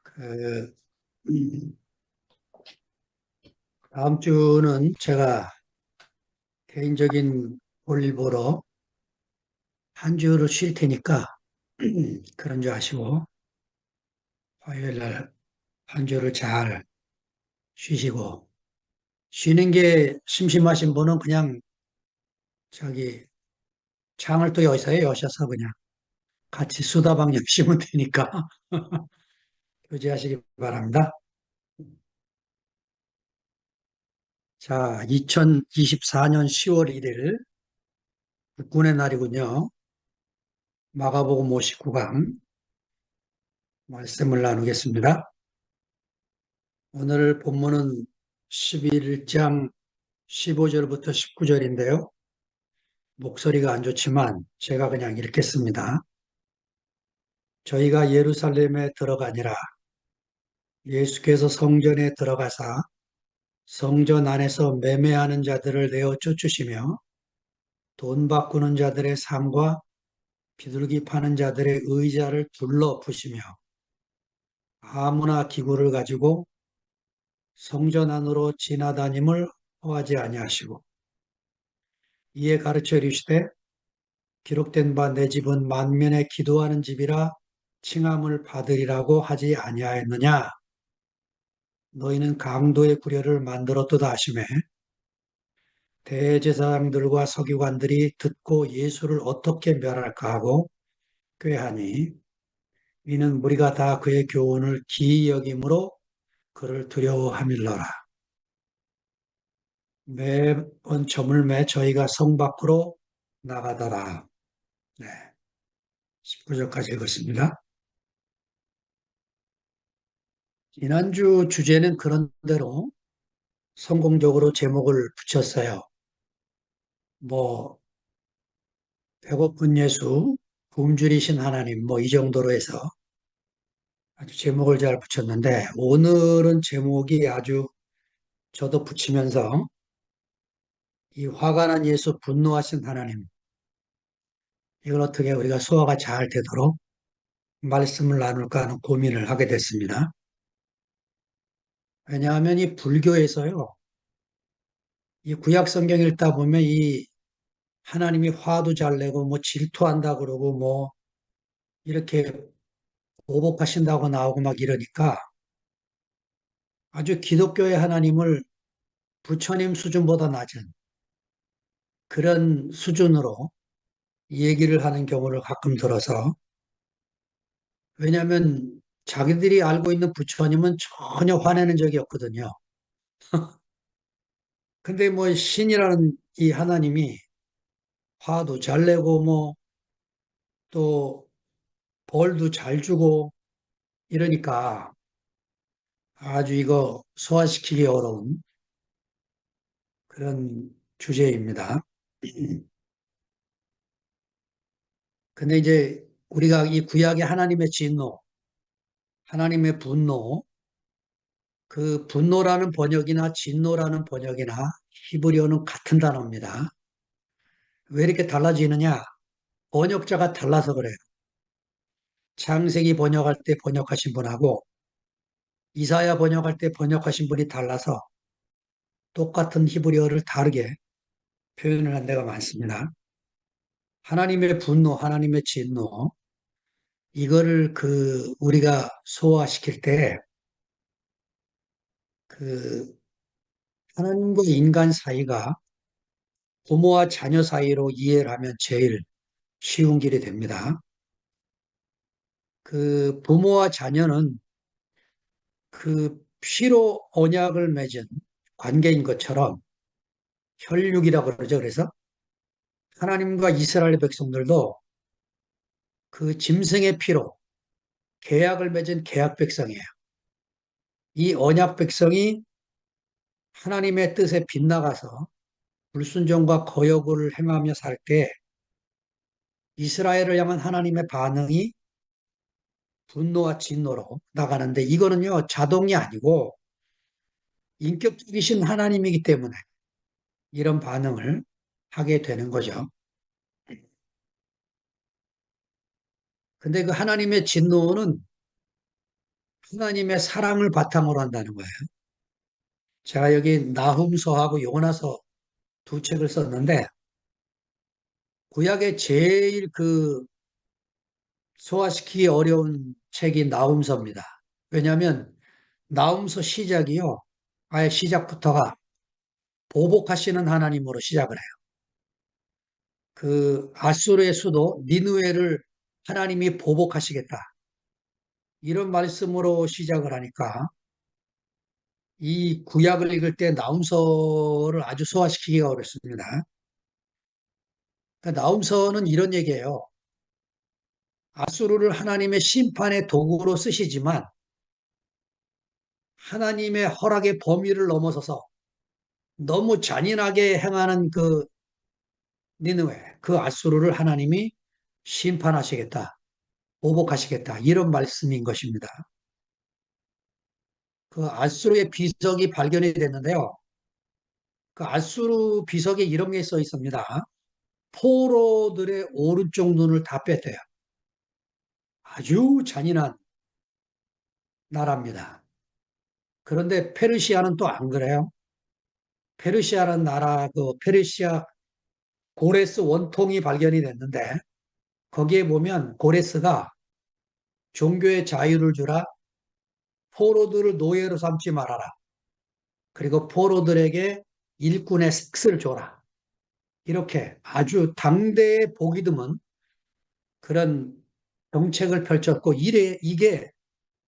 그, 음, 다음 주는 제가 개인적인 볼일 보러 한 주를 쉴 테니까 그런 줄 아시고 화요일 날 한 주를 잘 쉬시고 쉬는 게 심심하신 분은 그냥 저기 창을 또 여셔서 그냥 같이 수다방 여시면 되니까 교제하시기 바랍니다. 자, 2024년 10월 1일 국군의 날이군요. 마가복음 59강 말씀을 나누겠습니다. 오늘 본문은 11장 15절부터 19절인데요. 목소리가 안 좋지만 제가 그냥 읽겠습니다. 저희가 예루살렘에 들어가니라. 예수께서 성전에 들어가사 성전 안에서 매매하는 자들을 내어 쫓으시며 돈 바꾸는 자들의 상과 비둘기 파는 자들의 의자를 둘러 부시며 아무나 기구를 가지고 성전 안으로 지나다님을 허하지 아니하시고 이에 가르쳐 이르시되 기록된 바 내 집은 만면에 기도하는 집이라 칭함을 받으리라고 하지 아니하였느냐. 너희는 강도의 구려를 만들었도다 하시매 대제사장들과 서기관들이 듣고 예수를 어떻게 멸할까 하고 꾀하니 이는 무리가 다 그의 교훈을 기이 여김으로 그를 두려워함일러라. 매번 점을 매 저희가 성 밖으로 나가더라. 네, 19절까지 읽었습니다. 지난주 주제는 그런 대로 성공적으로 제목을 붙였어요. 뭐 배고픈 예수, 굶주리신 하나님, 뭐 이 정도로 해서 아주 제목을 잘 붙였는데 오늘은 제목이 아주 저도 붙이면서 이 화가 난 예수, 분노하신 하나님, 이걸 어떻게 우리가 소화가 잘 되도록 말씀을 나눌까 하는 고민을 하게 됐습니다. 왜냐하면 이 불교에서요, 이 구약 성경 읽다 보면 이 하나님이 화도 잘 내고 뭐 질투한다 그러고 뭐 이렇게 보복하신다고 나오고 막 이러니까 아주 기독교의 하나님을 부처님 수준보다 낮은 그런 수준으로 얘기를 하는 경우를 가끔 들어서 왜냐하면 자기들이 알고 있는 부처님은 전혀 화내는 적이 없거든요. 근데 뭐 신이라는 이 하나님이 화도 잘 내고 뭐 또 벌도 잘 주고 이러니까 아주 이거 소화시키기 어려운 그런 주제입니다. 근데 이제 우리가 이 구약의 하나님의 진노, 하나님의 분노, 그 분노라는 번역이나 진노라는 번역이나 히브리어는 같은 단어입니다. 왜 이렇게 달라지느냐? 번역자가 달라서 그래요. 창세기 번역할 때 번역하신 분하고 이사야 번역할 때 번역하신 분이 달라서 똑같은 히브리어를 다르게 표현을 한 데가 많습니다. 하나님의 분노, 하나님의 진노, 이거를 우리가 소화시킬 때 그 하나님과 인간 사이가 부모와 자녀 사이로 이해를 하면 제일 쉬운 길이 됩니다. 그 부모와 자녀는 그 피로 언약을 맺은 관계인 것처럼 혈육이라고 그러죠. 그래서 하나님과 이스라엘 백성들도 그 짐승의 피로 계약을 맺은 계약 백성이에요. 이 언약 백성이 하나님의 뜻에 빗나가서 불순종과 거역을 행하며 살 때 이스라엘을 향한 하나님의 반응이 분노와 진노로 나가는데 이거는요, 자동이 아니고 인격적이신 하나님이기 때문에 이런 반응을 하게 되는 거죠. 근데 그 하나님의 진노는 하나님의 사랑을 바탕으로 한다는 거예요. 제가 여기 나훔서하고 요나서 두 책을 썼는데 구약의 제일 그 소화시키기 어려운 책이 나훔서입니다. 왜냐하면 나훔서 시작이요. 아예 시작부터가 보복하시는 하나님으로 시작을 해요. 그 아수르의 수도 니느웨를 하나님이 보복하시겠다. 이런 말씀으로 시작을 하니까 이 구약을 읽을 때 나훔서를 아주 소화시키기가 어렵습니다. 그러니까 나훔서는 이런 얘기예요. 아수르를 하나님의 심판의 도구로 쓰시지만 하나님의 허락의 범위를 넘어서서 너무 잔인하게 행하는 그 니느웨, 그 아수르를 하나님이 심판하시겠다, 보복하시겠다 이런 말씀인 것입니다. 그 아수르의 비석이 발견이 됐는데요. 그 아수르 비석에 이런 게 써 있습니다. 포로들의 오른쪽 눈을 다 뺐대요. 아주 잔인한 나라입니다. 그런데 페르시아는 또 안 그래요. 페르시아라는 나라, 그 페르시아 고레스 원통이 발견이 됐는데 거기에 보면 고레스가 종교의 자유를 주라, 포로들을 노예로 삼지 말아라. 그리고 포로들에게 일꾼의 색을 줘라. 이렇게 아주 당대의 보기 드문 그런 정책을 펼쳤고 이게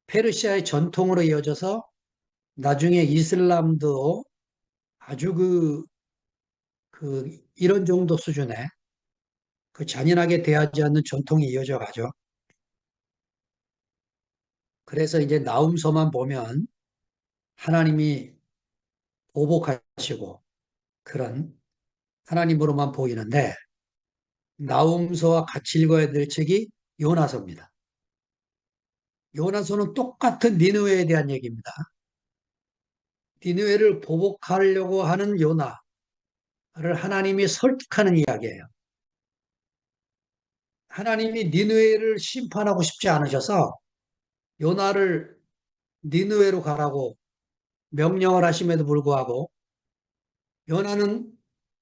페르시아의 전통으로 이어져서 나중에 이슬람도 아주 이런 정도 수준의 그 잔인하게 대하지 않는 전통이 이어져 가죠. 그래서 이제 나훔서만 보면 하나님이 보복하시고 그런 하나님으로만 보이는데 나훔서와 같이 읽어야 될 책이 요나서입니다. 요나서는 똑같은 니느웨에 대한 얘기입니다. 니느웨를 보복하려고 하는 요나를 하나님이 설득하는 이야기예요. 하나님이 니느웨를 심판하고 싶지 않으셔서 요나를 니느웨로 가라고 명령을 하심에도 불구하고 요나는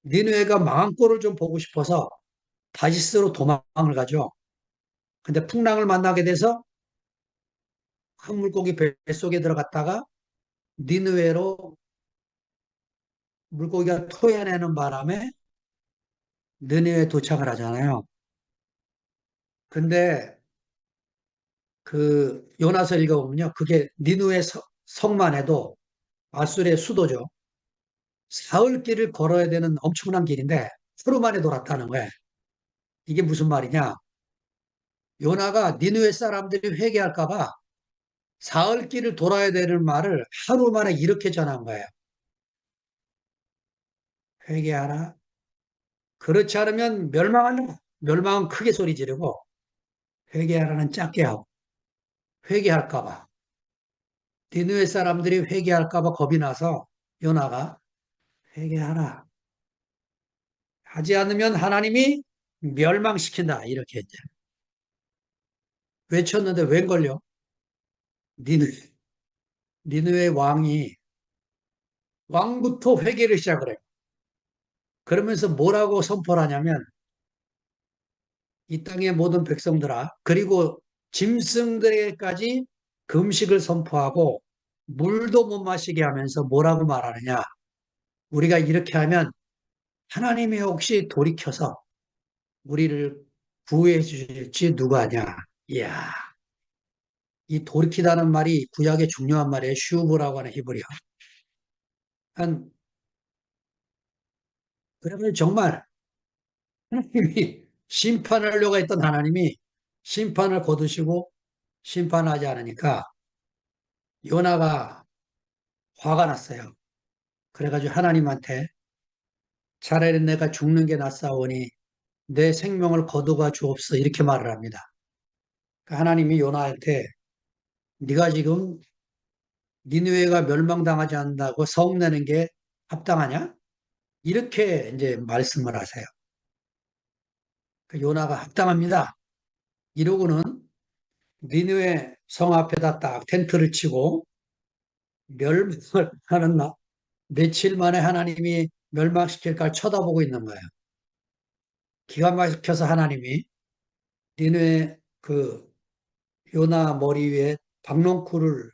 니느웨가 망한 꼴을 좀 보고 싶어서 다시스로 도망을 가죠. 근데 풍랑을 만나게 돼서 큰 물고기 뱃속에 들어갔다가 니느웨로 물고기가 토해내는 바람에 니느웨에 도착을 하잖아요. 근데 그 요나서 읽어보면요. 그게 니느웨 성만 해도 아술의 수도죠. 사흘 길을 걸어야 되는 엄청난 길인데 하루 만에 돌았다는 거예요. 이게 무슨 말이냐? 요나가 니느웨 사람들이 회개할까 봐 사흘 길을 돌아야 되는 말을 하루 만에 이렇게 전한 거예요. 회개하라. 그렇지 않으면 멸망한다. 멸망은 크게 소리 지르고 회개하라는 작게 하고 회개할까 봐. 니느웨 사람들이 회개할까 봐 겁이 나서 요나가 회개하라. 하지 않으면 하나님이 멸망시킨다. 이렇게 이제 외쳤는데 웬걸요? 니느웨. 니느웨 왕이 왕부터 회개를 시작을 해요. 그러면서 뭐라고 선포를 하냐면 이 땅의 모든 백성들아 그리고 짐승들에게까지 금식을 선포하고 물도 못 마시게 하면서 뭐라고 말하느냐. 우리가 이렇게 하면 하나님이 혹시 돌이켜서 우리를 구해 주실지 누가 아냐. 이야, 이 돌이키다는 말이 구약의 중요한 말이에요. 슈브라고 하는 히브리어. 한 그러면 정말 하나님이 심판하려고 했던 하나님이 심판을 거두시고 심판하지 않으니까 요나가 화가 났어요. 그래가지고 하나님한테 차라리 내가 죽는 게 낫사오니 내 생명을 거두가 주옵소 이렇게 말을 합니다. 그러니까 하나님이 요나한테 네가 지금 니느웨가 멸망당하지 않는다고 성내는 게 합당하냐? 이렇게 이제 말씀을 하세요. 그 요나가 합당합니다. 이러고는 니느웨 성 앞에다 딱 텐트를 치고 멸망을 하는 며칠 만에 하나님이 멸망시킬까 쳐다보고 있는 거예요. 기가 막혀서 하나님이 니느웨 그 요나 머리 위에 박농쿨을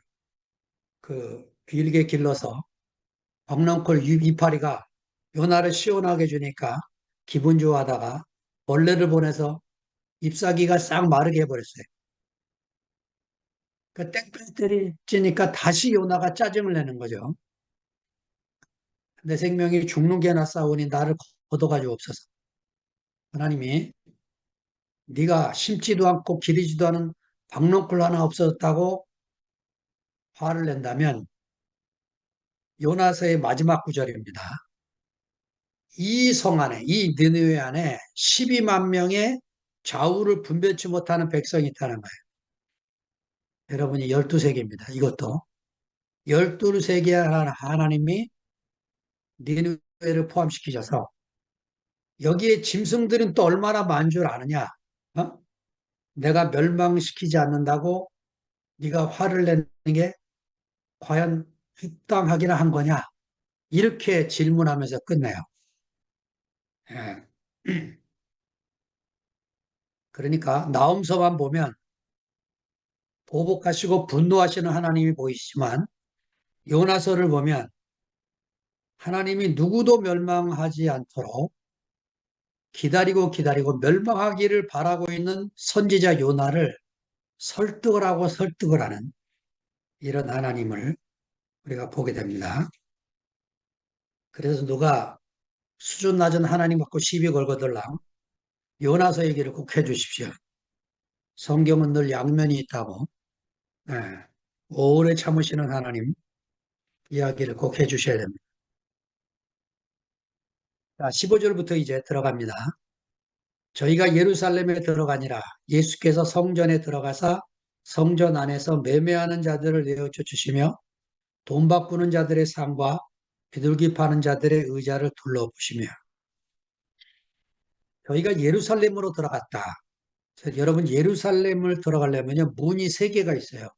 길게 길러서 박농쿨 이파리가 요나를 시원하게 주니까 기분 좋아하다가 벌레를 보내서 잎사귀가 싹 마르게 해버렸어요. 그 땡볕들이 찌니까 다시 요나가 짜증을 내는 거죠. 내 생명이 죽는 게나 싸우니 나를 걷어가지고 없어서. 하나님이 네가 심지도 않고 기르지도 않은 박농쿨 하나 없어졌다고 화를 낸다면 요나서의 마지막 구절입니다. 이 성 안에, 이 느느웨 안에 12만 명의 좌우를 분별치 못하는 백성이 있다는 거예요. 여러분이 12세기입니다. 이것도. 12세기의 하나님이 니느웨를 포함시키셔서 여기에 짐승들은 또 얼마나 많은 줄 아느냐? 어? 내가 멸망시키지 않는다고 네가 화를 내는 게 과연 합당하기나 한 거냐? 이렇게 질문하면서 끝내요. 예. 그러니까 나홈서만 보면 보복하시고 분노하시는 하나님이 보이시지만 요나서를 보면 하나님이 누구도 멸망하지 않도록 기다리고 기다리고 멸망하기를 바라고 있는 선지자 요나를 설득을 하고 설득을 하는 이런 하나님을 우리가 보게 됩니다. 그래서 누가 수준 낮은 하나님 갖고 시비 걸거들랑 요나서 얘기를 꼭 해주십시오. 성경은 늘 양면이 있다고. 예, 오래 참으시는 하나님 이야기를 꼭 해주셔야 됩니다. 자, 15절부터 이제 들어갑니다. 저희가 예루살렘에 들어가니라 예수께서 성전에 들어가사 성전 안에서 매매하는 자들을 내어쳐 주시며 돈 바꾸는 자들의 상과 비둘기 파는 자들의 의자를 둘러보시며 저희가 예루살렘으로 들어갔다. 여러분 예루살렘을 들어가려면요 문이 세 개가 있어요.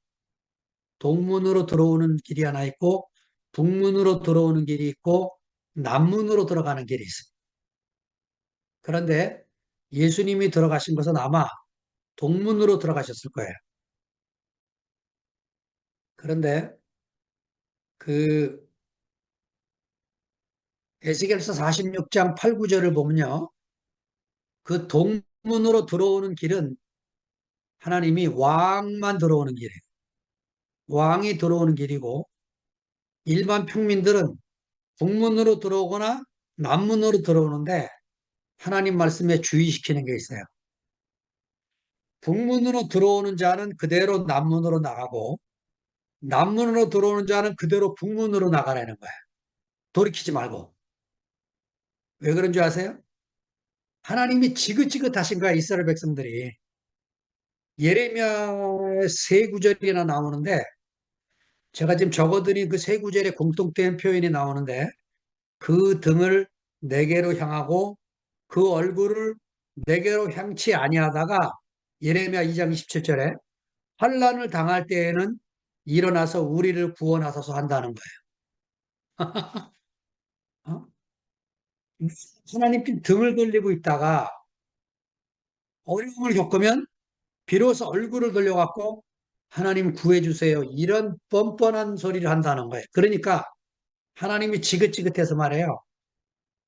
동문으로 들어오는 길이 하나 있고 북문으로 들어오는 길이 있고 남문으로 들어가는 길이 있어요. 그런데 예수님이 들어가신 것은 아마 동문으로 들어가셨을 거예요. 그런데 그 에스겔서 46장 8, 9절을 보면요. 그 동문으로 들어오는 길은 하나님이 왕만 들어오는 길이에요. 왕이 들어오는 길이고 일반 평민들은 북문으로 들어오거나 남문으로 들어오는데 하나님 말씀에 주의시키는 게 있어요. 북문으로 들어오는 자는 그대로 남문으로 나가고 남문으로 들어오는 자는 그대로 북문으로 나가라는 거예요. 돌이키지 말고. 왜 그런 줄 아세요? 하나님이 지긋지긋하신 거야, 이스라엘 백성들이. 예레미야의 세 구절이나 나오는데 제가 지금 적어드린 그 세 구절의 공통된 표현이 나오는데 그 등을 내게로 향하고 그 얼굴을 내게로 향치 아니하다가 예레미야 2장 27절에 환난을 당할 때에는 일어나서 우리를 구원하소서 한다는 거예요. 어? 하나님께 등을 돌리고 있다가 어려움을 겪으면 비로소 얼굴을 돌려갖고 하나님 구해주세요. 이런 뻔뻔한 소리를 한다는 거예요. 그러니까 하나님이 지긋지긋해서 말해요.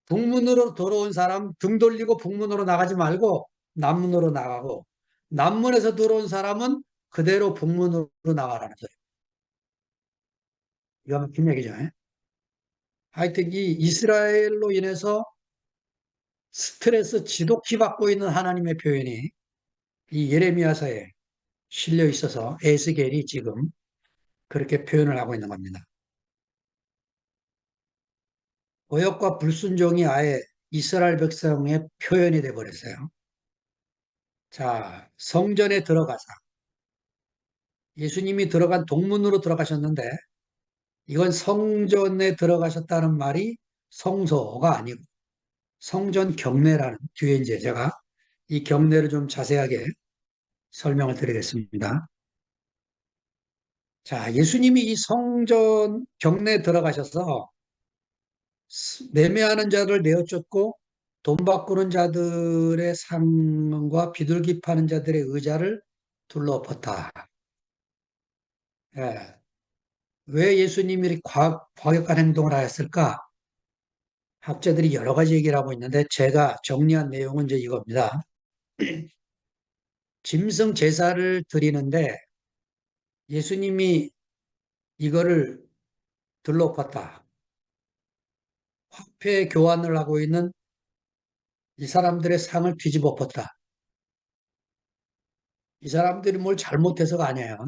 북문으로 들어온 사람 등 돌리고 북문으로 나가지 말고 남문으로 나가고 남문에서 들어온 사람은 그대로 북문으로 나가라는 소리. 이거 막힌 얘기죠. 예? 하여튼 이 이스라엘로 인해서 스트레스 지독히 받고 있는 하나님의 표현이 이 예레미야서에 실려 있어서 에스겔이 지금 그렇게 표현을 하고 있는 겁니다. 고역과 불순종이 아예 이스라엘 백성의 표현이 돼 버렸어요. 자, 성전에 들어가서 예수님이 들어간 동문으로 들어가셨는데 이건 성전에 들어가셨다는 말이 성소가 아니고 성전 경내라는 뒤에 이제 제가 이 경내를 좀 자세하게 설명을 드리겠습니다. 자, 예수님이 이 성전 경내에 들어가셔서 매매하는 자를 내어쫓고 돈 바꾸는 자들의 상과 비둘기 파는 자들의 의자를 둘러엎었다. 예. 왜 예수님이 이렇게 과격한 행동을 하였을까? 학자들이 여러 가지 얘기를 하고 있는데 제가 정리한 내용은 이제 이겁니다. 짐승 제사를 드리는데 예수님이 이거를 들러엎었다. 화폐 교환을 하고 있는 이 사람들의 상을 뒤집어 엎었다. 이 사람들이 뭘 잘못해서가 아니에요.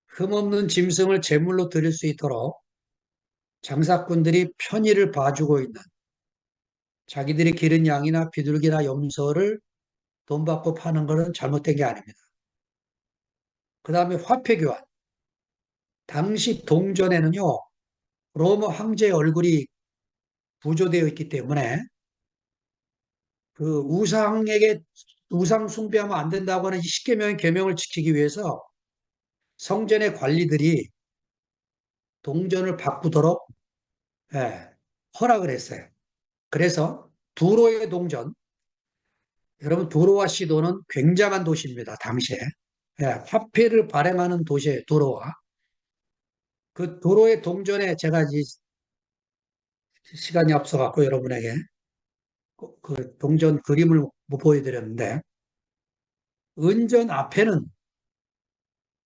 흠없는 짐승을 제물로 드릴 수 있도록 장사꾼들이 편의를 봐주고 있는 자기들이 기른 양이나 비둘기나 염소를 돈 받고 파는 것은 잘못된 게 아닙니다. 그 다음에 화폐 교환. 당시 동전에는요, 로마 황제의 얼굴이 부조되어 있기 때문에 그 우상 숭배하면 안 된다고 하는 이 십계명의 계명을 지키기 위해서 성전의 관리들이 동전을 바꾸도록 예, 허락을 했어요. 그래서 두로의 동전, 여러분 두로와 시도는 굉장한 도시입니다. 당시에. 예, 화폐를 발행하는 도시에 두로와 그 두로의 동전에 제가 시간이 없어갖고 여러분에게 그 동전 그림을 못 보여드렸는데 은전 앞에는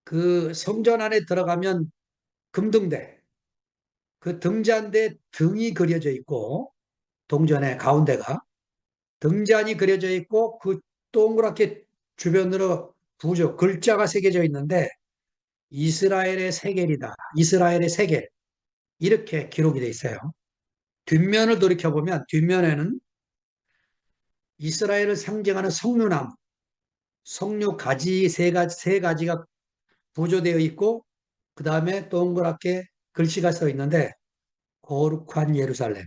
그 성전 안에 들어가면 금등대, 그 등잔대 등이 그려져 있고 동전의 가운데가 등잔이 그려져 있고 그 동그랗게 주변으로 글자가 새겨져 있는데 이스라엘의 세겔이다. 이스라엘의 세겔. 이렇게 기록이 돼 있어요. 뒷면을 돌이켜보면 뒷면에는 이스라엘을 상징하는 석류나무, 석류 가지 세 가지가 부조되어 있고 그 다음에 동그랗게 글씨가 써 있는데 거룩한 예루살렘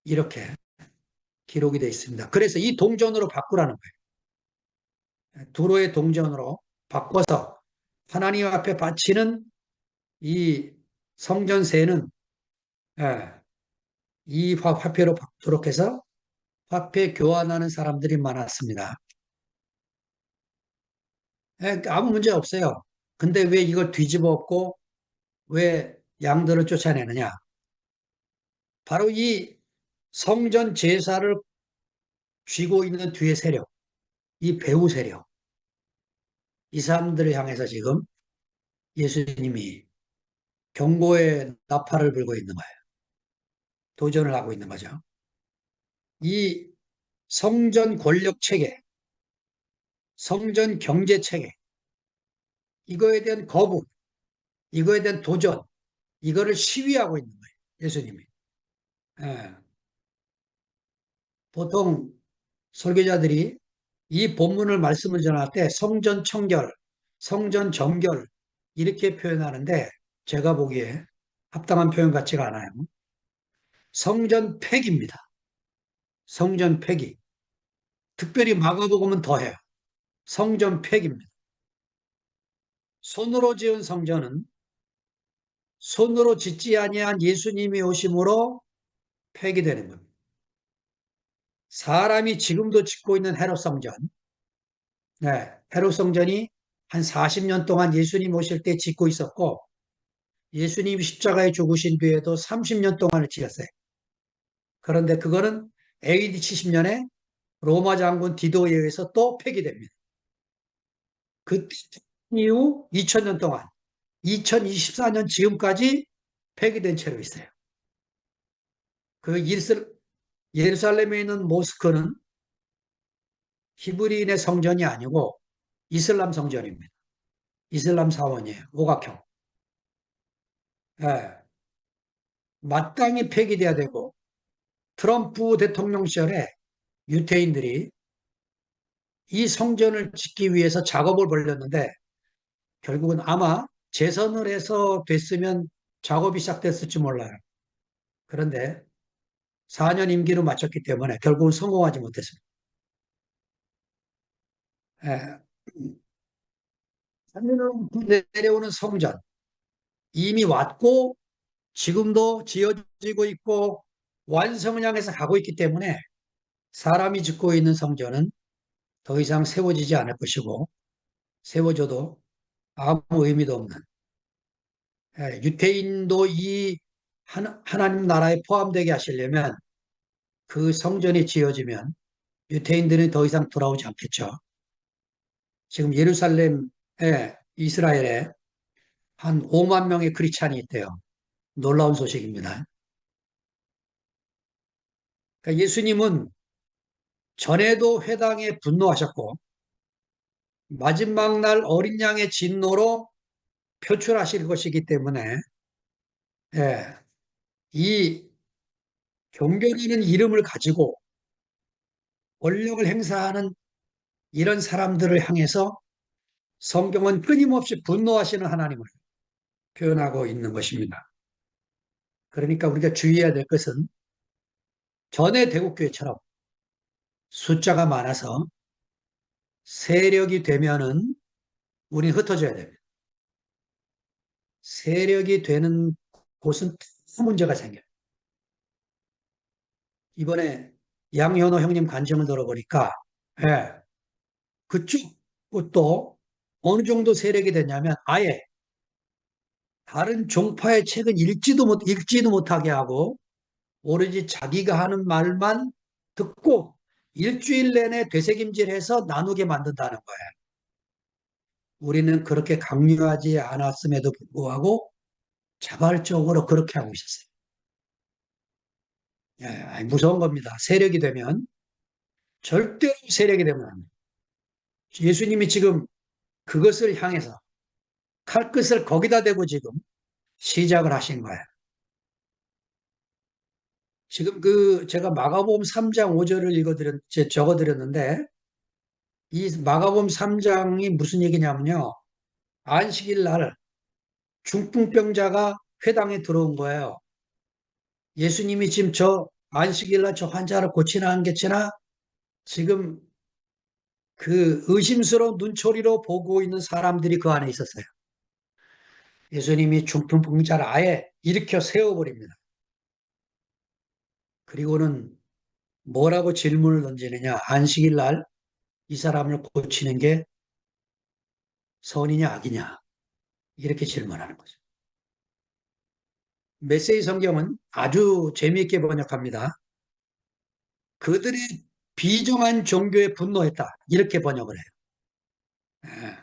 이렇게 기록이 되어 있습니다. 그래서 이 동전으로 바꾸라는 거예요. 두로의 동전으로 바꿔서 하나님 앞에 바치는 이 성전세는 예, 이 화폐로 바꾸도록 해서 화폐 교환하는 사람들이 많았습니다. 예, 아무 문제 없어요. 근데 왜 이걸 뒤집어 엎고 왜 양들을 쫓아내느냐? 바로 이 성전 제사를 쥐고 있는 뒤에 세력, 이 배후 세력, 이 사람들을 향해서 지금 예수님이 경고의 나팔을 불고 있는 거예요. 도전을 하고 있는 거죠. 이 성전 권력 체계, 성전 경제 체계, 이거에 대한 거부, 이거에 대한 도전, 이거를 시위하고 있는 거예요. 예수님이. 예. 보통 설교자들이 이 본문을 말씀을 전할 때 성전 청결, 성전 정결 이렇게 표현하는데 제가 보기에 합당한 표현 같지가 않아요. 성전 폐기입니다. 성전 폐기. 특별히 마가복음은 더해요. 성전 폐기입니다. 손으로 지은 성전은 손으로 짓지 아니한 예수님이 오심으로 폐기되는 겁니다. 사람이 지금도 짓고 있는 헤롯 성전, 네, 헤롯 성전이 한 40년 동안 예수님 오실 때 짓고 있었고 예수님이 십자가에 죽으신 뒤에도 30년 동안을 지었어요. 그런데 그거는 AD 70년에 로마 장군 디도에 의해서 또 폐기됩니다. 그 이후 2000년 동안 2024년 지금까지 폐기된 채로 있어요. 그 예루살렘에 있는 모스크는 히브리인의 성전이 아니고 이슬람 성전입니다. 이슬람 사원이에요. 오각형. 예, 마땅히 폐기돼야 되고 트럼프 대통령 시절에 유태인들이 이 성전을 짓기 위해서 작업을 벌였는데 결국은 아마 재선을 해서 됐으면 작업이 시작됐을지 몰라요. 그런데 4년 임기를 마쳤기 때문에 결국은 성공하지 못했습니다. 예, 하늘로 내려오는 성전 이미 왔고 지금도 지어지고 있고 완성을 향해서 가고 있기 때문에 사람이 짓고 있는 성전은 더 이상 세워지지 않을 것이고 세워져도 아무 의미도 없는 유태인도 이 하나님 나라에 포함되게 하시려면 그 성전이 지어지면 유태인들은 더 이상 돌아오지 않겠죠. 지금 예루살렘에 이스라엘에 한 5만 명의 크리스찬이 있대요. 놀라운 소식입니다. 그러니까 예수님은 전에도 회당에 분노하셨고 마지막 날 어린 양의 진노로 표출하실 것이기 때문에 예, 이 종교라는 이름을 가지고 권력을 행사하는 이런 사람들을 향해서 성경은 끊임없이 분노하시는 하나님을 표현하고 있는 것입니다. 그러니까 우리가 주의해야 될 것은 전에 대국교회처럼 숫자가 많아서 세력이 되면은 우리는 흩어져야 됩니다. 세력이 되는 곳은 다 문제가 생겨요. 이번에 양현호 형님 간증을 들어보니까 예, 그쪽 것도 어느 정도 세력이 됐냐면 아예 다른 종파의 책은 읽지도 못하게 하고 오로지 자기가 하는 말만 듣고 일주일 내내 되새김질해서 나누게 만든다는 거예요. 우리는 그렇게 강요하지 않았음에도 불구하고 자발적으로 그렇게 하고 있었어요. 예, 무서운 겁니다. 세력이 되면 절대로 세력이 되면 안 돼요. 예수님이 지금 그것을 향해서 칼끝을 거기다 대고 지금 시작을 하신 거예요. 지금 제가 마가복음 3장 5절을 적어드렸는데 이 마가복음 3장이 무슨 얘기냐면요. 안식일 날 중풍병자가 회당에 들어온 거예요. 예수님이 지금 저 안식일 날 저 환자를 고치나 안 고치나 지금 그 의심스러운 눈초리로 보고 있는 사람들이 그 안에 있었어요. 예수님이 중풍병자를 아예 일으켜 세워버립니다. 그리고는 뭐라고 질문을 던지느냐. 안식일 날 이 사람을 고치는 게 선이냐 악이냐. 이렇게 질문하는 거죠. 메시지 성경은 아주 재미있게 번역합니다. 그들이 비정한 종교에 분노했다. 이렇게 번역을 해요. 예.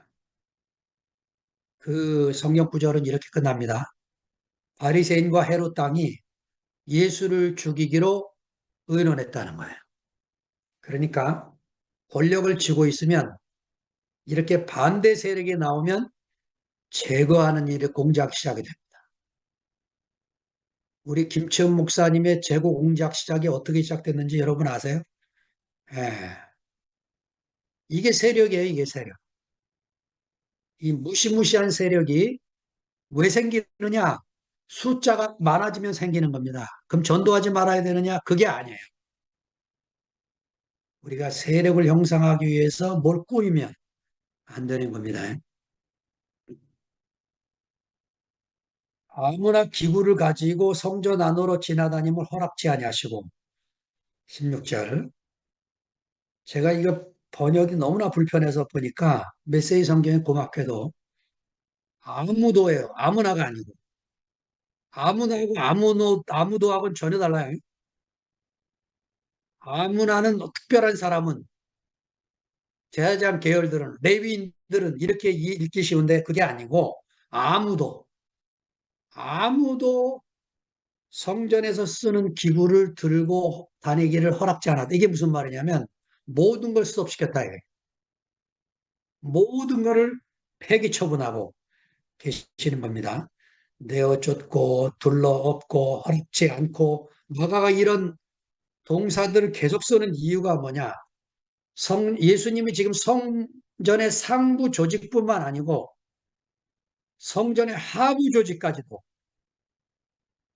그 성경 구절은 이렇게 끝납니다. 바리새인과 헤롯 당이 예수를 죽이기로 의논했다는 거예요. 그러니까 권력을 쥐고 있으면 이렇게 반대 세력이 나오면 제거하는 일이 공작 시작이 됩니다. 우리 김치현 목사님의 제거 공작 시작이 어떻게 시작됐는지 여러분 아세요? 예. 이게 세력이에요, 이게 세력. 이 무시무시한 세력이 왜 생기느냐? 숫자가 많아지면 생기는 겁니다. 그럼 전도하지 말아야 되느냐? 그게 아니에요. 우리가 세력을 형성하기 위해서 뭘 꾸미면 안 되는 겁니다. 아무나 기구를 가지고 성전 안으로 지나다님을 허락지 아니하시고 16절 제가 이거 번역이 너무나 불편해서 보니까 메시지 성경에 고맙게도 아무도예요. 아무나가 아니고 아무나하고 아무도하고는 전혀 달라요. 아무나는 특별한 사람은 제사장 계열들은 레위인들은 이렇게 읽기 쉬운데 그게 아니고 아무도 아무도 성전에서 쓰는 기구를 들고 다니기를 허락지 않았다. 이게 무슨 말이냐면 모든 걸 스톱시켰다. 이거예요. 모든 것을 폐기 처분하고 계시는 겁니다. 내어 쫓고 둘러 엎고 허락지 않고 마가가 이런 동사들을 계속 쓰는 이유가 뭐냐? 예수님이 지금 성전의 상부 조직뿐만 아니고 성전의 하부 조직까지도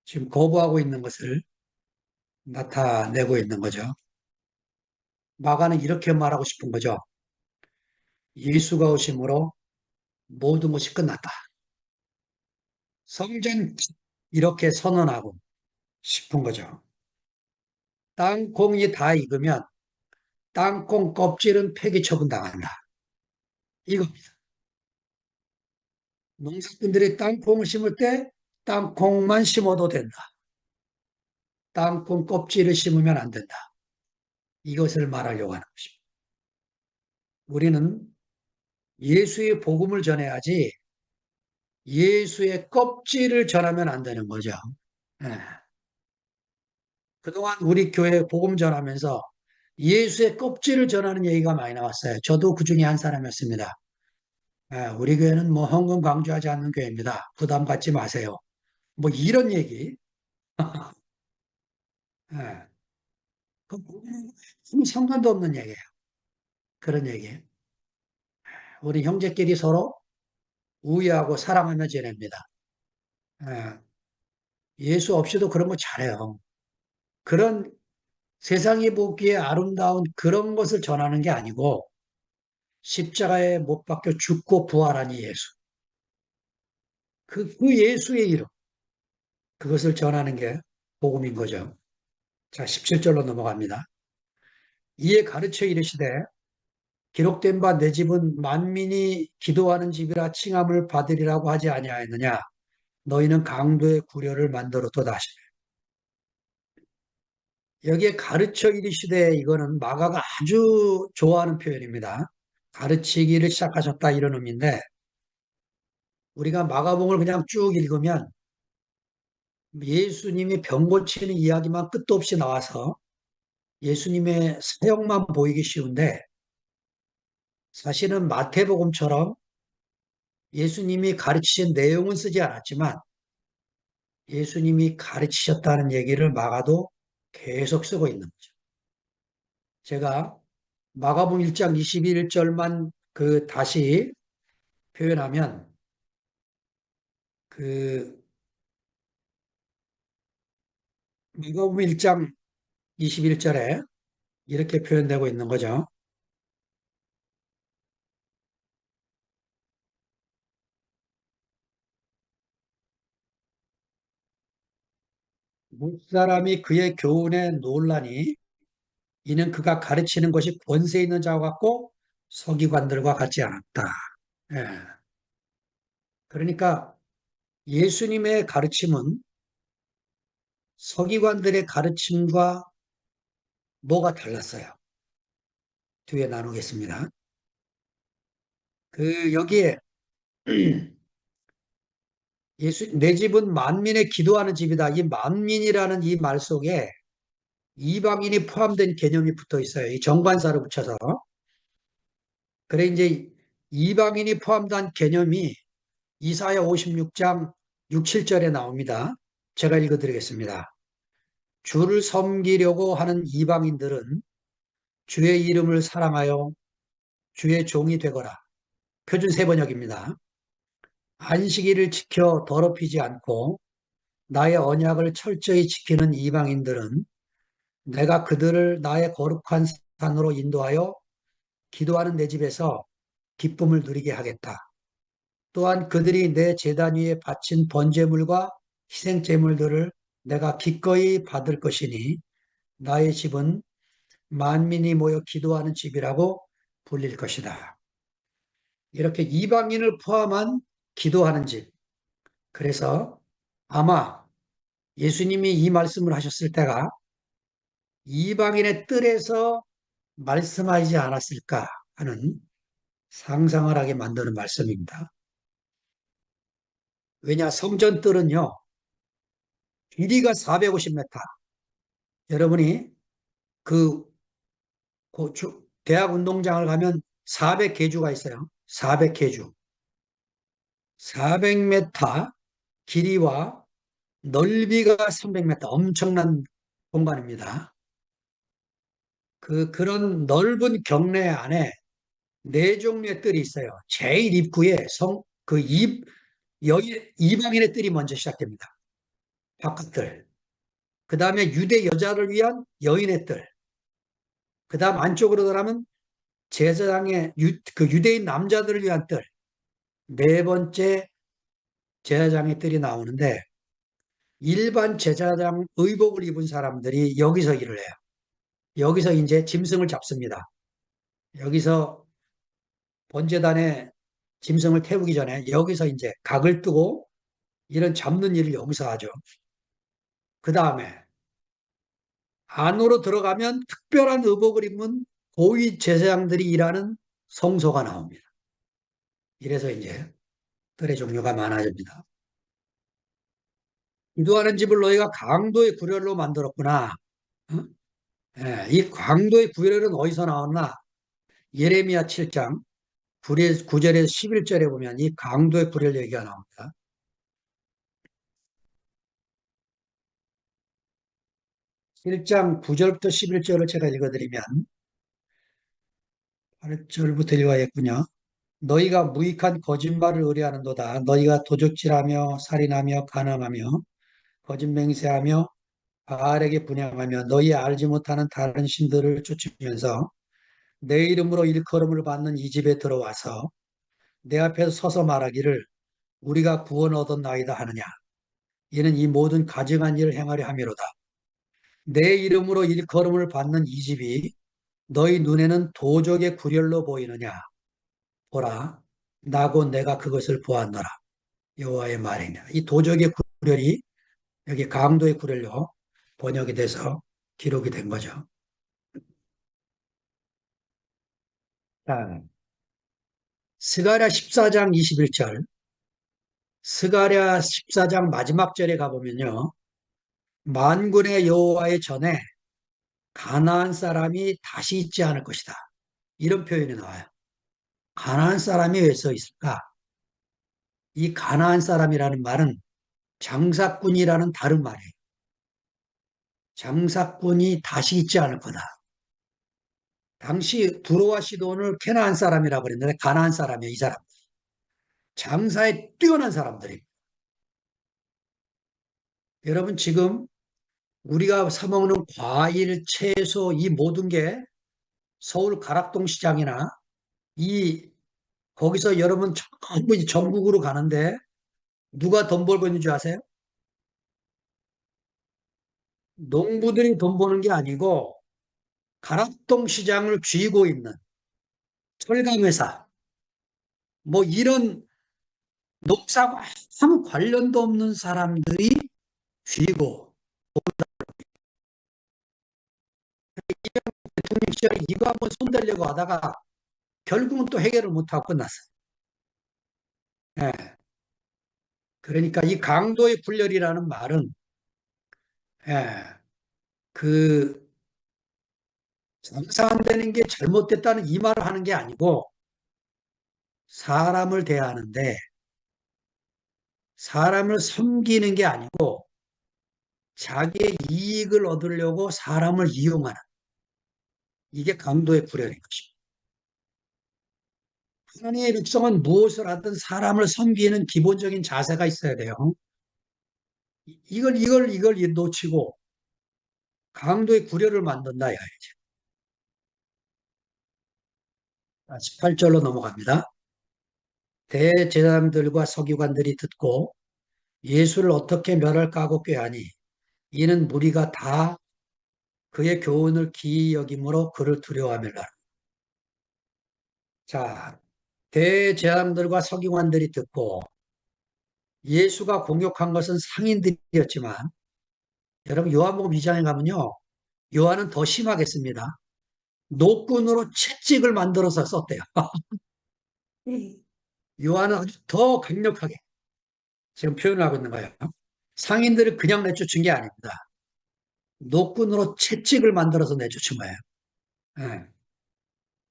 지금 거부하고 있는 것을 나타내고 있는 거죠. 마가는 이렇게 말하고 싶은 거죠. 예수가 오심으로 모든 것이 끝났다. 성전 이렇게 선언하고 싶은 거죠. 땅콩이 다 익으면 땅콩 껍질은 폐기 처분당한다. 이겁니다. 농사꾼들이 땅콩을 심을 때 땅콩만 심어도 된다. 땅콩 껍질을 심으면 안 된다. 이것을 말하려고 하는 것입니다. 우리는 예수의 복음을 전해야지 예수의 껍질을 전하면 안 되는 거죠. 예. 그동안 우리 교회 복음 전하면서 예수의 껍질을 전하는 얘기가 많이 나왔어요. 저도 그 중에 한 사람이었습니다. 예, 우리 교회는 뭐 헌금 강조하지 않는 교회입니다. 부담 갖지 마세요. 뭐 이런 얘기. 예, 그 복음은 아무 상관도 없는 얘기예요. 그런 얘기. 우리 형제끼리 서로 우애하고 사랑하며 지냅니다. 예, 예수 없이도 그런 거 잘해요. 그런 세상이 보기에 아름다운 그런 것을 전하는 게 아니고 십자가에 못 박혀 죽고 부활한 이 예수. 그 예수의 이름. 그것을 전하는 게 복음인 거죠. 자, 17절로 넘어갑니다. 이에 가르쳐 이르시되 기록된 바 내 집은 만민이 기도하는 집이라 칭함을 받으리라고 하지 아니하였느냐. 너희는 강도의 구려를 만들었도다 하시네. 여기에 가르쳐 이르시되 이거는 마가가 아주 좋아하는 표현입니다. 가르치기를 시작하셨다 이런 의미인데 우리가 마가복음을 그냥 쭉 읽으면 예수님이 병 고치는 이야기만 끝도 없이 나와서 예수님의 사역만 보이기 쉬운데 사실은 마태복음처럼 예수님이 가르치신 내용은 쓰지 않았지만 예수님이 가르치셨다는 얘기를 마가도 계속 쓰고 있는 거죠. 제가 마가복음 1장 21절만 그 다시 표현하면 그 마가복음 1장 21절에 이렇게 표현되고 있는 거죠. 무사람이 그의 교훈에 놀라니 이는 그가 가르치는 것이 권세 있는 자와 같고 서기관들과 같지 않았다. 예. 그러니까 예수님의 가르침은 서기관들의 가르침과 뭐가 달랐어요? 뒤에 나누겠습니다. 그 여기에 내 집은 만민의 기도하는 집이다. 이 만민이라는 이 말 속에 이방인이 포함된 개념이 붙어 있어요. 이 정관사를 붙여서. 그래 이제 이방인이 포함된 개념이 이사야 56장 6, 7절에 나옵니다. 제가 읽어드리겠습니다. 주를 섬기려고 하는 이방인들은 주의 이름을 사랑하여 주의 종이 되거라. 표준 세번역입니다. 안식일을 지켜 더럽히지 않고 나의 언약을 철저히 지키는 이방인들은 내가 그들을 나의 거룩한 산으로 인도하여 기도하는 내 집에서 기쁨을 누리게 하겠다. 또한 그들이 내 제단 위에 바친 번제물과 희생제물들을 내가 기꺼이 받을 것이니 나의 집은 만민이 모여 기도하는 집이라고 불릴 것이다. 이렇게 이방인을 포함한 기도하는 집. 그래서 아마 예수님이 이 말씀을 하셨을 때가 이방인의 뜰에서 말씀하지 않았을까 하는 상상을 하게 만드는 말씀입니다. 왜냐, 성전 뜰은요, 길이가 450m. 여러분이 그 대학 운동장을 가면 400계주가 있어요. 400계주. 400m 길이와 넓이가 300m. 엄청난 공간입니다. 그런 넓은 경내 안에 네 종류의 뜰이 있어요. 제일 입구에 이방인의 뜰이 먼저 시작됩니다. 바깥뜰. 그 다음에 유대 여자를 위한 여인의 뜰. 그 다음 안쪽으로 들어가면 제사장의 그 유대인 남자들을 위한 뜰. 네 번째 제사장의 뜰이 나오는데 일반 제사장 의복을 입은 사람들이 여기서 일을 해요. 여기서 이제 짐승을 잡습니다. 여기서 번제단에 짐승을 태우기 전에 여기서 이제 각을 뜨고 이런 잡는 일을 여기서 하죠. 그 다음에 안으로 들어가면 특별한 의복을 입은 고위 제사장들이 일하는 성소가 나옵니다. 이래서 이제 뜰의 종류가 많아집니다. 기도하는 집을 너희가 강도의 구렬로 만들었구나. 어? 예, 이 강도의 구렬은 어디서 나왔나? 예레미야 7장 9절에서 11절에 보면 이 강도의 구렬 얘기가 나옵니다. 1장 9절부터 11절을 제가 읽어드리면 8절부터 읽어야겠군요. 너희가 무익한 거짓말을 의뢰하는도다. 너희가 도적질하며 살인하며 간음하며 거짓 맹세하며 바알에게 분향하며 너희 알지 못하는 다른 신들을 쫓으면서 내 이름으로 일컬음을 받는 이 집에 들어와서 내 앞에서 서서 말하기를 우리가 구원 얻었나이다 하느냐. 이는 이 모든 가증한 일을 행하려 함이로다. 내 이름으로 일컬음을 받는 이 집이 너희 눈에는 도적의 구렬로 보이느냐. 보라, 나고 내가 그것을 보았노라. 여호와의 말이냐. 이 도적의 구렬이 여기 강도의 구렬로 번역이 돼서 기록이 된 거죠. 자, 스가랴 14장 21절, 스가랴 14장 마지막 절에 가보면요. 만군의 여호와의 전에 가나안 사람이 다시 있지 않을 것이다. 이런 표현이 나와요. 가나안 사람이 왜 써 있을까? 이 가나안 사람이라는 말은 장사꾼이라는 다른 말이에요. 장사꾼이 다시 있지 않을 거다. 당시 두로와 시돈을 캐나안 사람이라고 그랬는데 가나안 사람이에요. 이 사람. 장사에 뛰어난 사람들이. 여러분 지금 우리가 사먹는 과일, 채소 이 모든 게 서울 가락동 시장이나 이 거기서 여러분 전부 전국으로 가는데 누가 돈 벌고 있는 줄 아세요? 농부들이 돈 버는 게 아니고 가락동 시장을 쥐고 있는 철강회사 뭐 이런 농사와 아무 관련도 없는 사람들이 쥐고 대통령 시절에 이거 한번 손대려고 하다가 결국은 또 해결을 못하고 끝났어요. 예. 그러니까 이 강도의 분열이라는 말은 예, 그 장사 안 되는 게 잘못됐다는 이 말을 하는 게 아니고 사람을 대하는데 사람을 섬기는 게 아니고 자기의 이익을 얻으려고 사람을 이용하는 이게 강도의 불행인 것입니다. 하나님의 백성은 무엇을 하든 사람을 섬기는 기본적인 자세가 있어야 돼요. 이걸 놓치고 강도의 구려를 만든다. 18절로 넘어갑니다. 대제사장들과 서기관들이 듣고 예수를 어떻게 멸할까 하고 꾀하니 이는 무리가 다 그의 교훈을 기이 여김으로 그를 두려워하밀라. 자, 대제사장들과 서기관들이 듣고 예수가 공격한 것은 상인들이었지만 여러분 요한복음 2장에 가면요. 요한은 더 심하겠습니다. 노끈으로 채찍을 만들어서 썼대요. 요한은 아주 더 강력하게 지금 표현을 하고 있는 거예요. 상인들을 그냥 내쫓은 게 아닙니다. 노끈으로 채찍을 만들어서 내쫓은 거예요. 예.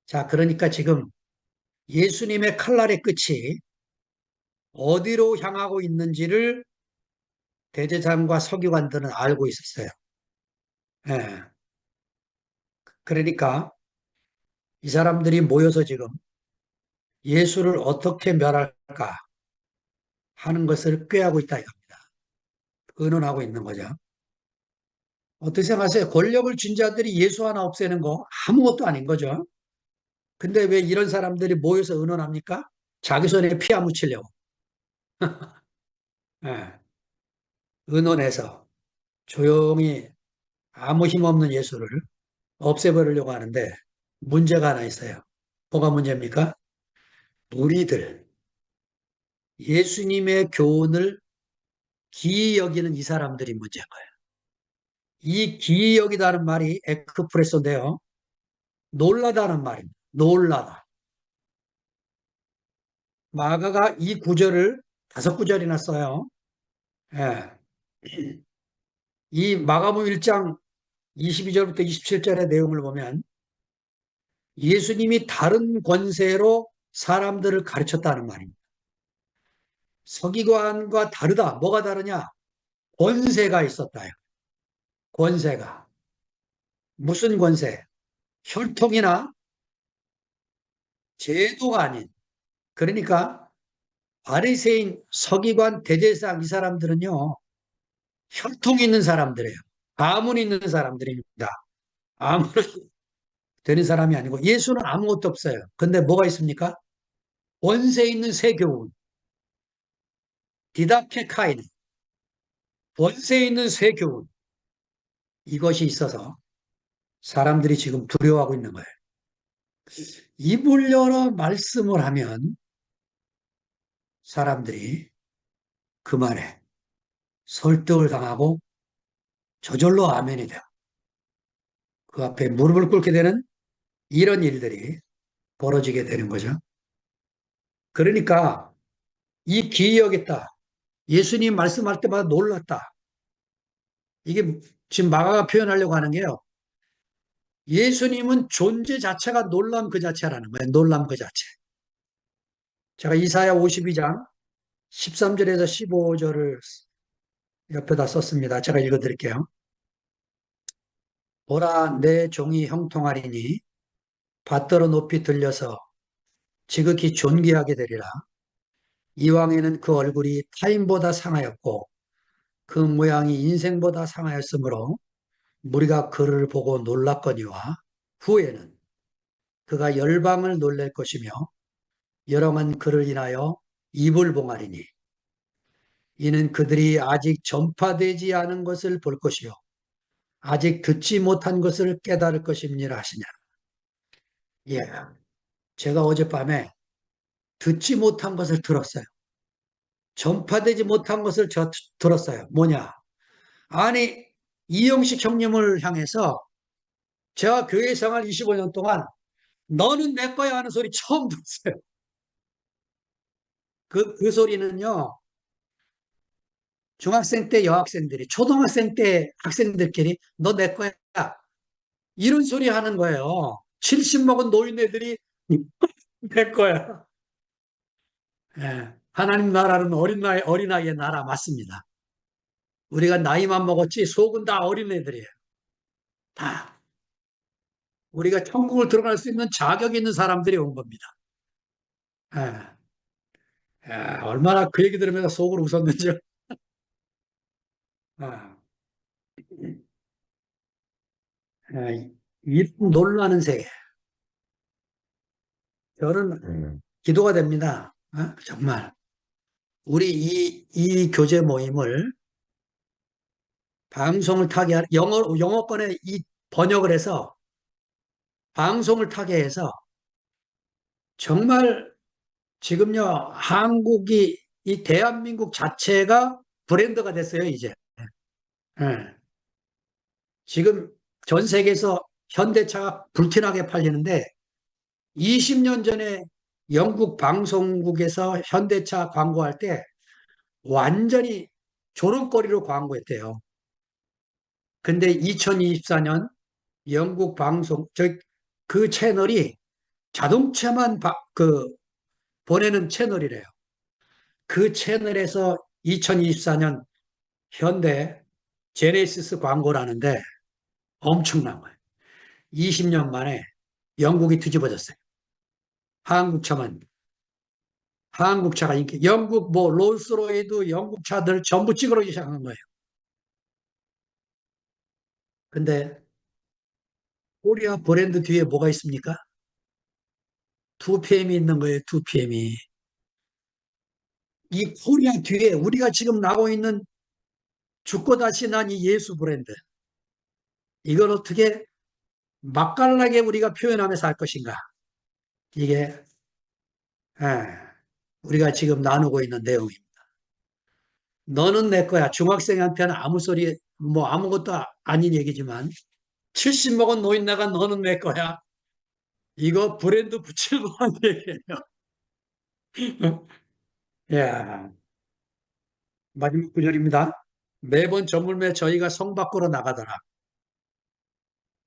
자, 그러니까 지금 예수님의 칼날의 끝이 어디로 향하고 있는지를 대제사장과 서기관들은 알고 있었어요. 예. 그러니까 이 사람들이 모여서 지금 예수를 어떻게 멸할까 하는 것을 꾀하고 있다 이겁니다. 의논하고 있는 거죠. 어떻게 생각하세요? 권력을 쥔 자들이 예수 하나 없애는 거 아무것도 아닌 거죠. 근데 왜 이런 사람들이 모여서 의논합니까? 자기 손에 피 안 묻히려고. 예, 의논해서 조용히 아무 힘없는 예수를 없애버리려고 하는데 문제가 하나 있어요. 뭐가 문제입니까? 무리들, 예수님의 교훈을 기이 여기는 이 사람들이 문제인 거예요. 이 기이 여기다는 말이 에크프레소인데요. 놀라다는 말입니다. 놀라다. 마가가 이 구절을 5구절이나 써요. 예. 이 마가복음 1장 22절부터 27절의 내용을 보면 예수님이 다른 권세로 사람들을 가르쳤다는 말입니다. 서기관과 다르다. 뭐가 다르냐? 권세가 있었다요. 권세가. 무슨 권세? 혈통이나 제도가 아닌. 그러니까 바리새인, 서기관, 대제사장 이 사람들은요. 혈통이 있는 사람들이에요. 가문 있는 사람들입니다. 아무런 되는 사람이 아니고 예수는 아무것도 없어요. 근데 뭐가 있습니까? 권세 있는 세교훈, 디다케 카인, 권세 있는 세교훈 이것이 있어서 사람들이 지금 두려워하고 있는 거예요. 입을 열어 말씀을 하면 사람들이 그 말에 설득을 당하고 저절로 아멘이 돼요. 그 앞에 무릎을 꿇게 되는 이런 일들이 벌어지게 되는 거죠. 그러니까 이 기이하겠다. 예수님 말씀할 때마다 놀랐다. 이게 지금 마가가 표현하려고 하는 게요. 예수님은 존재 자체가 놀람 그 자체라는 거예요. 놀람 그 자체. 제가 이사야 52장 13절에서 15절을 옆에다 썼습니다. 제가 읽어드릴게요. 보라 내 종이 형통하리니 밭더러 높이 들려서 지극히 존귀하게 되리라. 이왕에는 그 얼굴이 타인보다 상하였고 그 모양이 인생보다 상하였으므로 무리가 그를 보고 놀랐거니와 후에는 그가 열방을 놀랄 것이며 여러분 그를 인하여 입을 봉하리니 이는 그들이 아직 전파되지 않은 것을 볼 것이요 아직 듣지 못한 것을 깨달을 것입니다 하시냐. 예, 제가 어젯밤에 듣지 못한 것을 들었어요. 전파되지 못한 것을 들었어요. 뭐냐? 아니 이영식 형님을 향해서 제가 교회 생활 25년 동안 너는 내 거야 하는 소리 처음 들었어요. 그 소리는요. 중학생 때 여학생들이 초등학생 때 학생들끼리 너 내 거야 이런 소리 하는 거예요. 70 먹은 노인네들이 내 거야. 예. 하나님 나라는 어린아이의 나라 맞습니다. 우리가 나이만 먹었지 속은 다 어린애들이에요. 다. 우리가 천국을 들어갈 수 있는 자격이 있는 사람들이 온 겁니다. 예. 예, 얼마나 그 얘기 들으면서 속으로 웃었는지. 아, 예, 이 놀라는 세계. 저는 기도가 됩니다. 정말. 우리 이 교제 모임을 방송을 타게, 영어권에 이 번역을 해서 방송을 타게 해서 정말 지금요, 한국이 이 대한민국 자체가 브랜드가 됐어요, 이제. 예. 지금 전 세계에서 현대차가 불티나게 팔리는데 20년 전에 영국 방송국에서 현대차 광고할 때 완전히 조롱거리로 광고했대요. 근데 2024년 영국 방송, 그 채널이 자동차만 보내는 채널이래요. 그 채널에서 2024년 현대 제네시스 광고를 하는데 엄청난 거예요. 20년 만에 영국이 뒤집어졌어요. 한국차만, 한국차가 인기, 영국 뭐 롤스로이드 영국 차들 전부 찌그러지기 시작한 거예요. 근데 코리아 브랜드 뒤에 뭐가 있습니까? 2PM이 있는 거예요, 2PM이. 이 코리아 뒤에 우리가 지금 나고 있는 죽고 다시 난 이 예수 브랜드, 이걸 어떻게 맛깔나게 우리가 표현하면서 할 것인가? 이게 예, 우리가 지금 나누고 있는 내용입니다. 너는 내 거야. 중학생한테는 아무 소리, 뭐 아무것도 아닌 얘기지만 70 먹은 노인네가 너는 내 거야. 이거 브랜드 붙일 만한 얘기예요. 야, 마지막 구절입니다. 매번 저물매 저희가 성 밖으로 나가더라.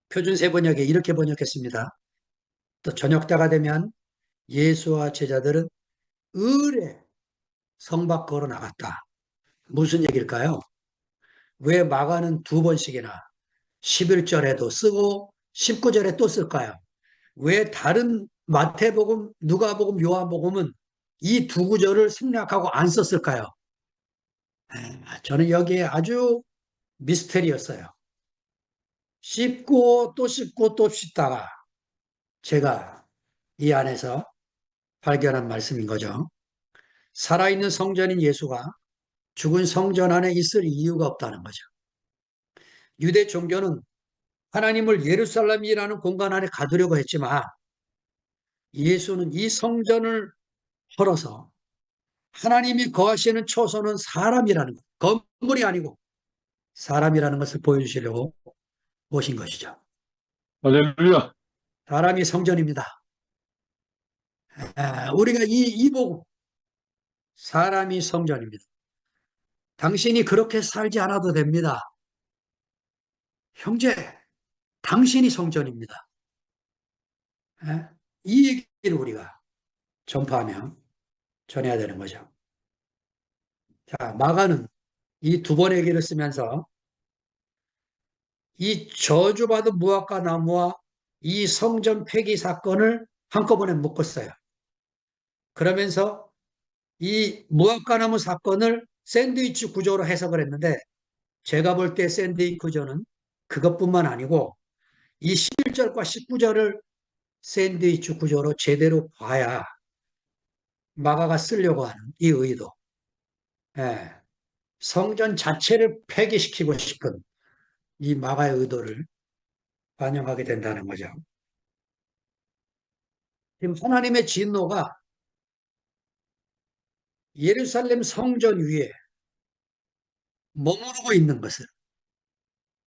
표준 세번역에 이렇게 번역했습니다. 또 저녁 때가 되면 예수와 제자들은 을에 성 밖으로 나갔다. 무슨 얘기일까요? 왜 마가는 두 번씩이나 11절에도 쓰고 19절에 또 쓸까요? 왜 다른 마태복음, 누가복음, 요한복음은 이 두 구절을 생략하고 안 썼을까요? 저는 여기에 아주 미스테리였어요. 씹고 또 씹고 또 씹다가 제가 이 안에서 발견한 말씀인 거죠. 살아있는 성전인 예수가 죽은 성전 안에 있을 이유가 없다는 거죠. 유대 종교는 하나님을 예루살렘이라는 공간 안에 가두려고 했지만 예수는 이 성전을 헐어서 하나님이 거하시는 초소는 사람이라는 것, 건물이 아니고 사람이라는 것을 보여주시려고 오신 것이죠. 할렐루야. 사람이 성전입니다. 우리가 이 복음, 사람이 성전입니다. 당신이 그렇게 살지 않아도 됩니다. 형제, 당신이 성전입니다. 이 얘기를 우리가 전파하며 전해야 되는 거죠. 자, 마가는 이 두 번의 얘기를 쓰면서 이 저주받은 무화과 나무와 이 성전 폐기 사건을 한꺼번에 묶었어요. 그러면서 이 무화과 나무 사건을 샌드위치 구조로 해석을 했는데 제가 볼 때 샌드위치 구조는 그것뿐만 아니고 이 11절과 19절을 샌드위치 구조로 제대로 봐야 마가가 쓰려고 하는 이 의도. 예, 성전 자체를 폐기시키고 싶은 이 마가의 의도를 반영하게 된다는 거죠. 지금 하나님의 진노가 예루살렘 성전 위에 머무르고 있는 것을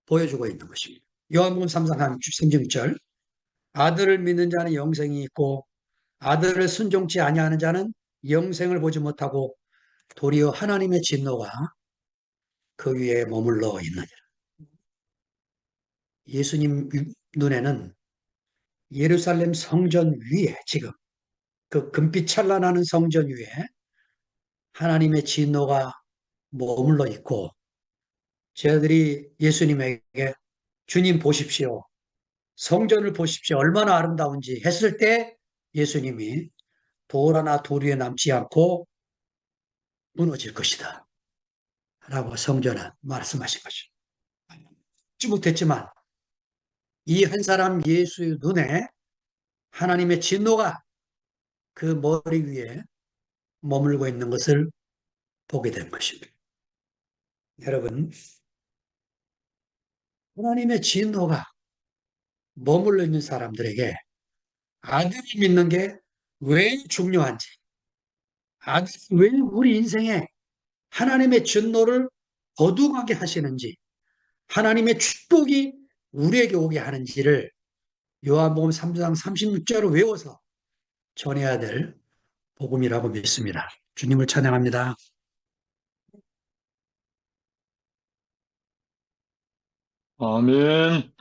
보여주고 있는 것입니다. 요한복음 3장 16절 아들을 믿는 자는 영생이 있고 아들을 순종치 아니하는 자는 영생을 보지 못하고 도리어 하나님의 진노가 그 위에 머물러 있느니라. 예수님 눈에는 예루살렘 성전 위에 지금 그 금빛 찬란하는 성전 위에 하나님의 진노가 머물러 있고 저희들이 예수님에게 주님 보십시오. 성전을 보십시오. 얼마나 아름다운지 했을 때 예수님이 돌 하나 돌 위에 남지 않고 무너질 것이다. 라고 성전은 말씀하신 거죠. 듣지 못했지만 이 한 사람 예수의 눈에 하나님의 진노가 그 머리 위에 머물고 있는 것을 보게 된 것입니다. 여러분, 하나님의 진노가 머물러 있는 사람들에게 아들을 믿는 게 왜 중요한지, 아들이 왜 우리 인생에 하나님의 진노를 거두하게 하시는지, 하나님의 축복이 우리에게 오게 하는지를 요한복음 3장 36절을 외워서 전해야 될 복음이라고 믿습니다. 주님을 찬양합니다. 아멘.